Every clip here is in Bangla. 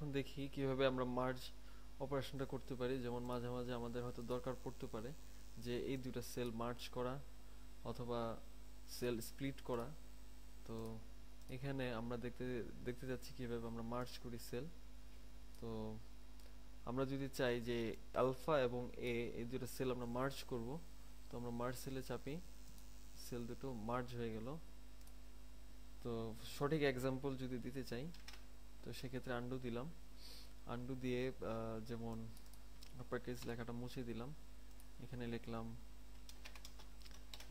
এখন দেখি কিভাবে আমরা মার্জ অপারেশনটা করতে পারি। যেমন মাঝে মাঝে আমাদের হয়তো দরকার পড়তে পারে যে এই দুটো সেল মার্জ করা অথবা সেল স্প্লিট করা। তো এখানে আমরা দেখতে দেখতে যাচ্ছি কিভাবে আমরা মার্জ করি সেল। তো আমরা যদি চাই যে আলফা এবং এ এই দুটো সেল আমরা মার্জ করব, তো আমরা মার্জ সেলে চাপি, সেল দুটো মার্জ হয়ে গেল। তো সঠিক এক্সাম্পল যদি দিতে চাই তো সেক্ষেত্রে আন্ডু দিলাম, আন্ডু দিয়ে যেমন আপার কেস লেখাটা মুছে দিলাম, এখানে লিখলাম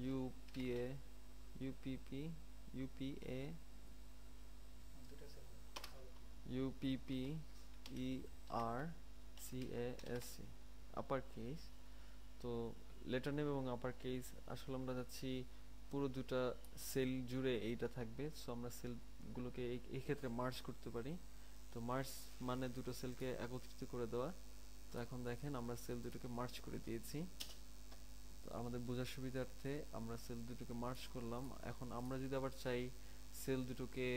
UPA UPP UPA UPP E R C A S C upper case. তো লেটার নেম এবং আপার কেস আসলে আমরা যাচ্ছি পুরো দুটা সেল জুড়ে এইটা থাকবে। সো আমরা সেলগুলোকে এই ক্ষেত্রে মার্জ করতে পারি। তো মার্জ মানে দুটো সেলকে একত্রিত করে দেওয়া। তো এখন দেখেন আমরা সেল দুটোকে মার্জ করে দিয়েছি। তো আমাদের বোঝার সুবিধার্থে আমরা সেল দুটোকে মার্জ করলাম। এখন আমরা যদি আবার চাই সেল দুটোকে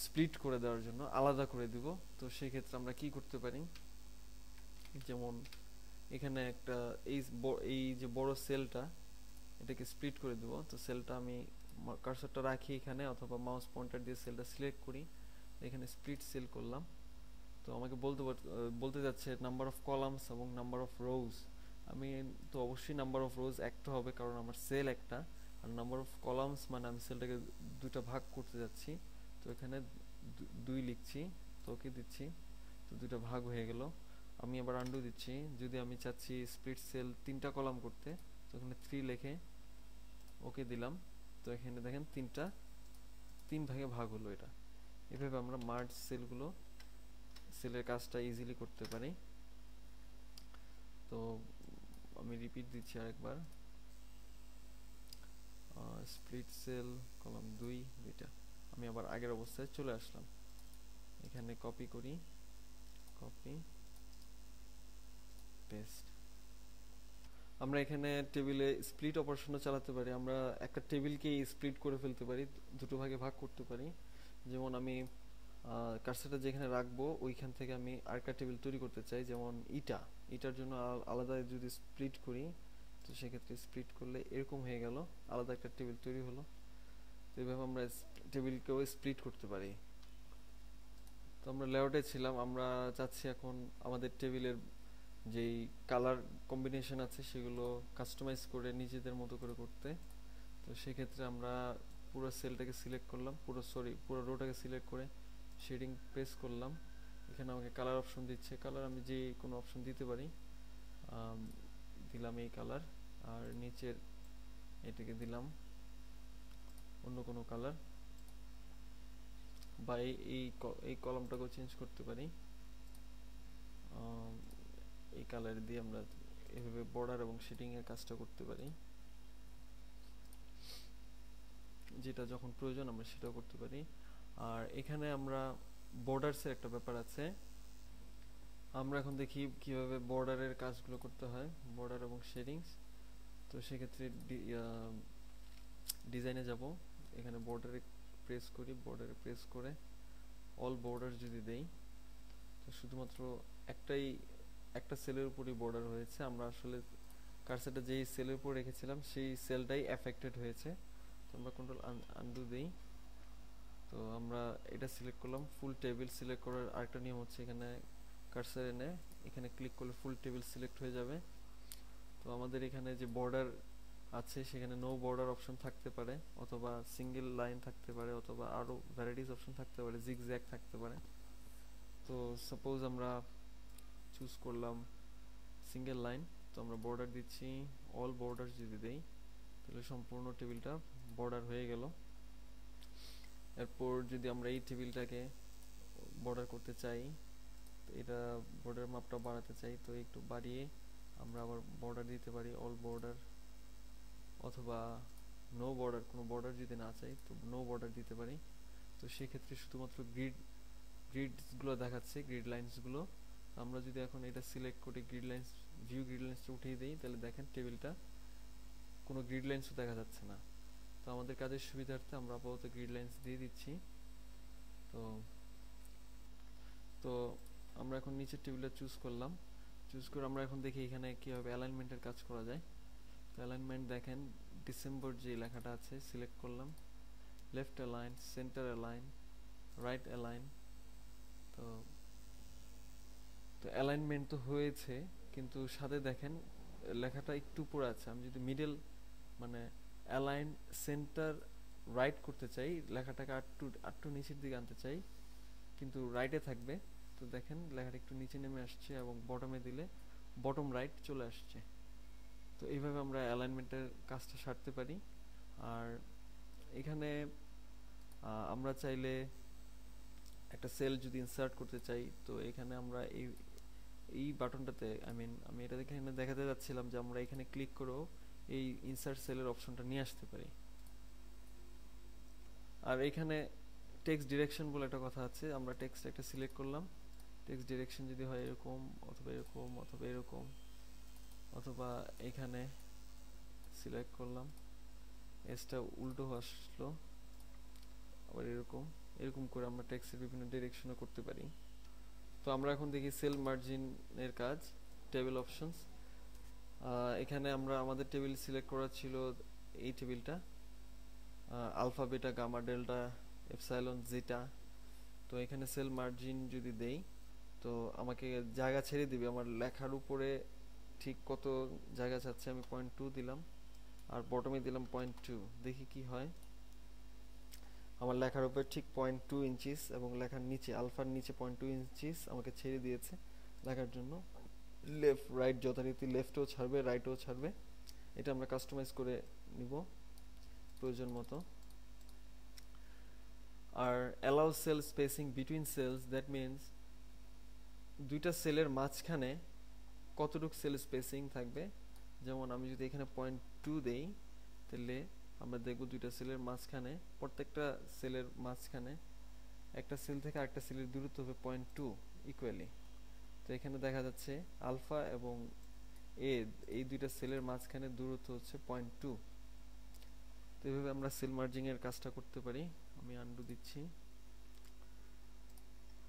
স্প্লিট করে দেওয়ার জন্য আলাদা করে দিব, তো সেই ক্ষেত্রে আমরা কি করতে পারি, যেমন এখানে একটা এই যে বড় সেলটা এটাকে স্প্লিট করে দেব। তো সেলটা আমি কার্সরটা রাখি এখানে অথবা মাউস পয়েন্টার দিয়ে সেলটা সিলেক্ট করি, এখানে স্প্লিট সেল করলাম। তো আমাকে বলতে যাচ্ছে নাম্বার অফ কলামস এবং নাম্বার অফ রোজ। আমি তো অবশ্যই নাম্বার অফ রোজ একটা হবে কারণ আমার সেল একটা, আর নাম্বার অফ কলামস মানে আমি সেলটাকে দুইটা ভাগ করতে যাচ্ছি। তো এখানে 2 লিখছি, তো ওকে দিচ্ছি, তো দুইটা ভাগ হয়ে গেল। আমি আবার আন্ডু দিচ্ছি, যদি আমি চাচ্ছি স্প্লিট সেল 3টা কলাম করতে, তো এখানে 3 লিখে ওকে দিলাম। তো এখানে দেখেন 3 ভাগে ভাগ হলো এটা। এভাবে আমরা মার্জ সেলের কাজটা ইজিলি করতে পারি। তো আমি রিপিট দিচ্ছি আরেকবার, স্প্লিট সেল কলাম 2 আমি আবার আগের অবস্থায় চলে আসলাম। এখানে কপি করি, কপি পেস্ট। আমরা এখানে টেবিলে স্প্লিট অপারেশনও চালাতে পারি। আমরা একটা টেবিলকে স্প্লিট করে ফেলতে পারি, দুটো ভাগে ভাগ করতে পারি। যেমন আমি কার্সারটা যেখানে রাখবো ওইখান থেকে আমি আরেকটা টেবিল তৈরি করতে চাই, যেমন ইটার জন্য আলাদা যদি স্প্লিট করি, তো সেক্ষেত্রে স্প্লিট করলে এরকম হয়ে গেল, আলাদা একটা টেবিল তৈরি হলো। তো এইভাবে আমরা টেবিলকেও স্প্লিট করতে পারি। তো আমরা লেআউটে ছিলাম, আমরা চাচ্ছি এখন আমাদের টেবিলের যেই কালার কম্বিনেশন আছে সেগুলো কাস্টমাইজ করে নিজেদের মতো করে করতে। তো সেক্ষেত্রে আমরা পুরো সেলটাকে সিলেক্ট করলাম, পুরো রোটাকে সিলেক্ট করে শেডিং প্রেস করলাম। এখানে আমাকে কালার অপশন দিচ্ছে, কালার আমি যে কোনো অপশন দিতে পারি, দিলাম এই কালার। আর নিচের এটাকে দিলাম অন্য কোনো কালার, বা এই কলমটাকেও চেঞ্জ করতে পারি। এই কালার দিয়ে আমরা এভাবে বর্ডার এবং শেডিং এর কাজটা করতে পারি, যেটা যখন প্রয়োজন আমরা সেটাও করতে পারি। আর এখানে আমরা বর্ডারসের একটা ব্যাপার আছে, আমরা এখন দেখি কিভাবে বর্ডারের কাজগুলো করতে হয়, বর্ডার এবং শেডিংস। তো সেক্ষেত্রে ডিজাইনে যাব, এখানে বর্ডারে প্রেস করি, বর্ডারে প্রেস করে অল বর্ডার যদি দেই, তো শুধুমাত্র একটা সেলের উপরই বর্ডার হয়েছে। আমরা আসলে কার্সারটা যেই সেলের উপর রেখেছিলাম সেই সেলটাই অ্যাফেক্টেড হয়েছে। তো আমরা কন্ট্রোল আনডু দেই। তো আমরা এটা সিলেক্ট করলাম, ফুল টেবিল সিলেক্ট করার আরেকটা নিয়ম হচ্ছে এখানে কার্সার এনে এখানে ক্লিক করলে ফুল টেবিল সিলেক্ট হয়ে যাবে। তো আমাদের এখানে যে বর্ডার আছে সেখানে নো বর্ডার অপশন থাকতে পারে, অথবা সিঙ্গেল লাইন থাকতে পারে, অথবা আরো ভ্যারাইটিস অপশন থাকতে পারে, জিগজ্যাগ থাকতে পারে। তো সাপোজ আমরা চুজ করলাম সিঙ্গেল লাইন, তো আমরা বর্ডার দিচ্ছি, অল বর্ডার যদি দেই তাহলে সম্পূর্ণ টেবিলটা বর্ডার হয়ে গেল। এরপর যদি আমরা এই টেবিলটাকে বর্ডার করতে চাই, তো এটা বর্ডার মাপটা বাড়াতে চাই, তো একটু বাড়িয়ে আমরা আবার বর্ডার দিতে পারি, অল বর্ডার, অথবা নো বর্ডার, কোনো বর্ডার যদি না চাই তো নো বর্ডার দিতে পারি। তো সেক্ষেত্রে শুধুমাত্র গ্রিডসগুলো দেখাচ্ছে, গ্রিড লাইন্সগুলো। আমরা যদি এখন এটা সিলেক্ট করি, ভিউ গ্রিড লাইন্সটা উঠিয়ে দিই, তাহলে দেখেন টেবিলটা কোনো গ্রিড লাইন্সও দেখা যাচ্ছে না। তো আমাদের কাজের সুবিধার্থে আমরা আপাতত গ্রিড লাইন্স দিয়ে দিচ্ছি। তো এখন নিচের টেবিলটা চুজ করলাম, চুজ করে আমরা এখন দেখি এখানে কীভাবে অ্যালাইনমেন্টের কাজ করা যায়। তো অ্যালাইনমেন্ট দেখেন, ডিসেম্বর যে লেখাটা আছে সিলেক্ট করলাম, left align, centre align, right align. তো তো অ্যালাইনমেন্ট তো হয়েছে, কিন্তু সাথে দেখেন লেখাটা একটু উপরে আছে। আমি যদি মিডল মানে অ্যালাইন সেন্টার রাইট করতে চাই, লেখাটাকে আটটু নিচের দিকে আনতে চাই, কিন্তু রাইটে থাকবে। তো দেখেন লেখাটা একটু নিচে নেমে আসছে এবং বটমে দিলে বটম রাইট চলে আসছে। তো এইভাবে আমরা অ্যালাইনমেন্টের কাজটা সারতে পারি। আর এখানে আমরা চাইলে একটা সেল যদি ইনসার্ট করতে চাই, তো এখানে আমরা এই বাটনটাতে আমি এটা এখানে দেখাতে যাচ্ছিলাম যে আমরা এখানে ক্লিক করেও এই ইনসার্ট সেলের অপশনটা নিয়ে আসতে পারি। আর এখানে টেক্সট ডিরেকশন বলে একটা কথা আছে, আমরা টেক্সট একটা সিলেক্ট করলাম, টেক্সট ডিরেকশন যদি হয় এরকম অথবা এরকম অথবা এরকম, অথবা এখানে সিলেক্ট করলাম, এসটা উল্টো আসলো, আবার এরকম এরকম করে আমরা টেক্সটের বিভিন্ন ডিরেকশনও করতে পারি। তো আমরা এখন দেখি সেল মার্জিনের কাজ, টেবিল অপশনস। এখানে আমরা আমাদের টেবিল সিলেক্ট করা ছিল এই টেবিলটা, alpha beta gamma delta epsilon zeta. তো এখানে সেল মার্জিন যদি দেই, তো আমাকে জায়গা ছেড়ে দিবে আমার লেখার উপরে ঠিক কত জায়গা চাচ্ছে। আমি 0.2 দিলাম আর বটমে দিলাম 0.2, দেখি কি হয়। আমার লেখার উপরে ঠিক 0.2 ইঞ্চিস এবং লেখার নিচে আলফার নিচে 0.2 ইঞ্চিস আমাকে ছেড়ে দিয়েছে লেখার জন্য। লেফট রাইট যথারীতি লেফটও ছাড়বে, রাইটও ছাড়বে। এটা আমরা কাস্টমাইজ করে নিব প্রয়োজন মতো। আর allow cell spacing between cells, that means দুইটা সেলের মাঝখানে কতটুকু সেল স্পেসিং থাকবে। যেমন আমি যদি এখানে 0.2 দেই, তাহলে আমরা দেখব দুইটা সেলের মাঝখানে, প্রত্যেকটা সেলের মাঝখানে একটা সেল থেকে আরেকটা সেলের দূরত্ব হবে 0.2 ইকুয়ালি। তো এখানে দেখা যাচ্ছে আলফা এবং এ এই দুইটা সেলের মাঝখানে দূরত্ব হচ্ছে 0.2। তো এইভাবে আমরা সেল মার্জিং এর কাজটা করতে পারি। আমি আনডু দিচ্ছি।